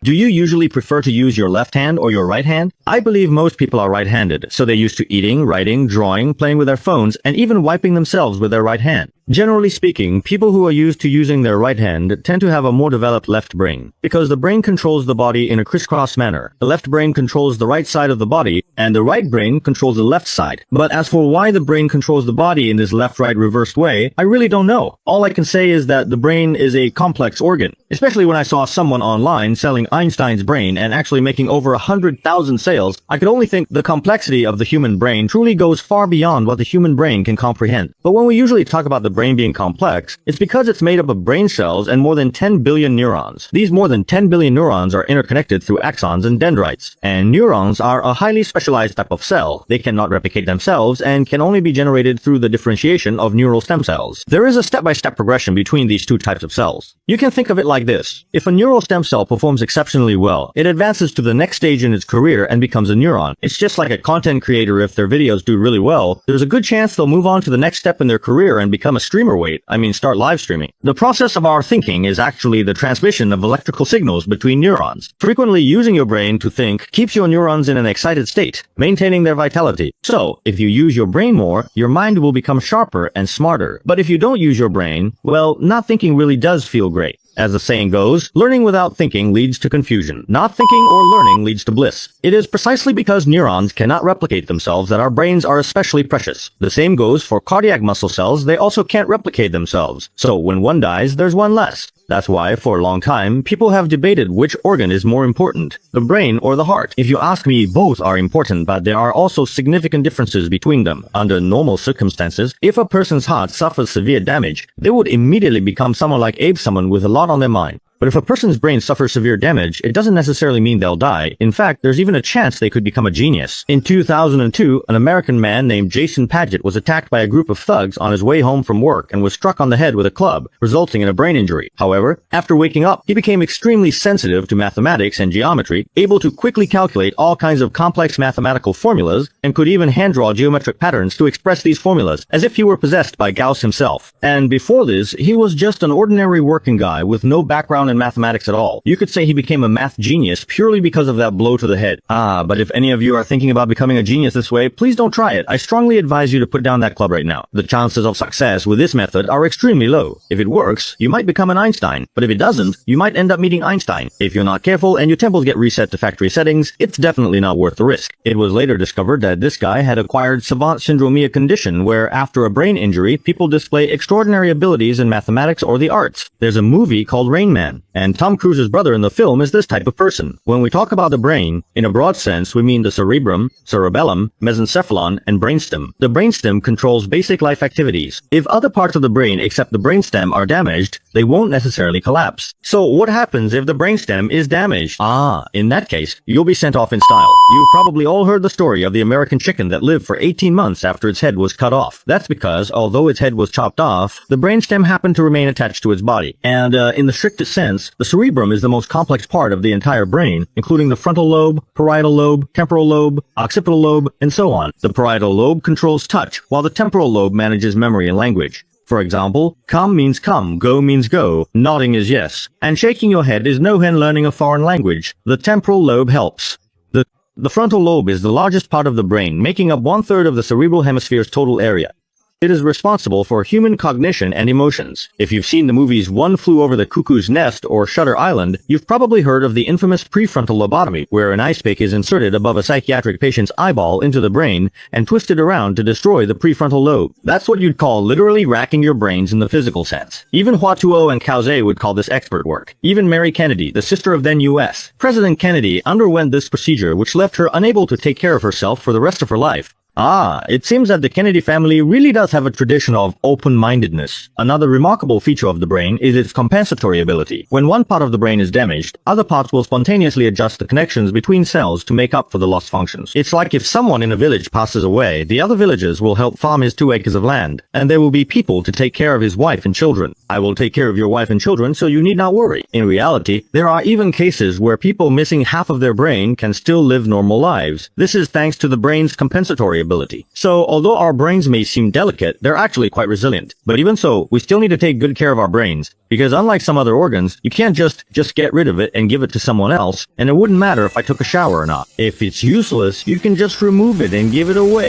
Do you usually prefer to use your left hand or your right hand? I believe most people are right-handed, so they're used to eating, writing, drawing, playing with their phones, and even wiping themselves with their right hand. Generally speaking, people who are used to using their right hand tend to have a more developed left brain, because the brain controls the body in a crisscross manner. The left brain controls the right side of the body, and the right brain controls the left side. But as for why the brain controls the body in this left-right reversed way, I really don't know. All I can say is that the brain is a complex organ, especially when I saw someone online selling Einstein's brain and actually making over 100,000 sales. I could only think the complexity of the human brain truly goes far beyond what the human brain can comprehend. But when we usually talk about the brain being complex, it's because it's made up of brain cells and more than 10 billion neurons. These more than 10 billion neurons are interconnected through axons and dendrites. And neurons are a highly specialized type of cell. They cannot replicate themselves and can only be generated through the differentiation of neural stem cells. There is a step-by-step progression between these two types of cells. You can think of it like this. If a neural stem cell performs exceptionally well, it advances to the next stage in its career and becomes a neuron. It's just like a content creator. If their videos do really well, there's a good chance they'll move on to the next step in their career and become a streamer. Start live streaming. The process of our thinking is actually the transmission of electrical signals between neurons. Frequently using your brain to think keeps your neurons in an excited state, maintaining their vitality. So, if you use your brain more, your mind will become sharper and smarter. But if you don't use your brain, well, not thinking really does feel great. As the saying goes, learning without thinking leads to confusion. Not thinking or learning leads to bliss. It is precisely because neurons cannot replicate themselves that our brains are especially precious. The same goes for cardiac muscle cells. They also can't replicate themselves. So when one dies, there's one less. That's why, for a long time, people have debated which organ is more important, the brain or the heart. If you ask me, both are important, but there are also significant differences between them. Under normal circumstances, if a person's heart suffers severe damage, they would immediately become someone like Abe, someone with a lot on their mind. But if a person's brain suffers severe damage, it doesn't necessarily mean they'll die. In fact, there's even a chance they could become a genius. In 2002, an American man named Jason Padgett was attacked by a group of thugs on his way home from work and was struck on the head with a club, resulting in a brain injury. However, after waking up, he became extremely sensitive to mathematics and geometry, able to quickly calculate all kinds of complex mathematical formulas, and could even hand-draw geometric patterns to express these formulas, as if he were possessed by Gauss himself. And before this, he was just an ordinary working guy with no background in mathematics at all. You could say he became a math genius purely because of that blow to the head. But if any of you are thinking about becoming a genius this way, please don't try it. I strongly advise you to put down that club right now. The chances of success with this method are extremely low. If it works, you might become an Einstein. But if it doesn't, you might end up meeting Einstein. If you're not careful and your temples get reset to factory settings, it's definitely not worth the risk. It was later discovered that this guy had acquired savant syndrome, a condition where after a brain injury, people display extraordinary abilities in mathematics or the arts. There's a movie called Rain Man, and Tom Cruise's brother in the film is this type of person. When we talk about the brain, in a broad sense, we mean the cerebrum, cerebellum, mesencephalon, and brainstem. The brainstem controls basic life activities. If other parts of the brain except the brainstem are damaged, they won't necessarily collapse. So what happens if the brainstem is damaged? In that case, you'll be sent off in style. You've probably all heard the story of the American chicken that lived for 18 months after its head was cut off. That's because, although its head was chopped off, the brainstem happened to remain attached to its body. And in the strictest sense, the cerebrum is the most complex part of the entire brain, including the frontal lobe, parietal lobe, temporal lobe, occipital lobe, and so on. The parietal lobe controls touch, while the temporal lobe manages memory and language. For example, come means come, go means go, nodding is yes, and shaking your head is no hen learning a foreign language. The temporal lobe helps. The frontal lobe is the largest part of the brain, making up 1/3 of the cerebral hemisphere's total area. It is responsible for human cognition and emotions. If you've seen the movies One Flew Over the Cuckoo's Nest or Shutter Island, you've probably heard of the infamous prefrontal lobotomy, where an ice pick is inserted above a psychiatric patient's eyeball into the brain and twisted around to destroy the prefrontal lobe. That's what you'd call literally racking your brains in the physical sense. Even Huatuo and Cauze would call this expert work. Even Mary Kennedy, the sister of then U.S. President Kennedy, underwent this procedure, which left her unable to take care of herself for the rest of her life. It seems that the Kennedy family really does have a tradition of open-mindedness. Another remarkable feature of the brain is its compensatory ability. When one part of the brain is damaged, other parts will spontaneously adjust the connections between cells to make up for the lost functions. It's like if someone in a village passes away, the other villagers will help farm his 2 acres of land, and there will be people to take care of his wife and children. I will take care of your wife and children, so you need not worry. In reality, there are even cases where people missing half of their brain can still live normal lives. This is thanks to the brain's compensatory ability. ability. So, although our brains may seem delicate, they're actually quite resilient. But even so, we still need to take good care of our brains, because unlike some other organs, you can't just get rid of it and give it to someone else, and it wouldn't matter if I took a shower or not. If it's useless, you can just remove it and give it away.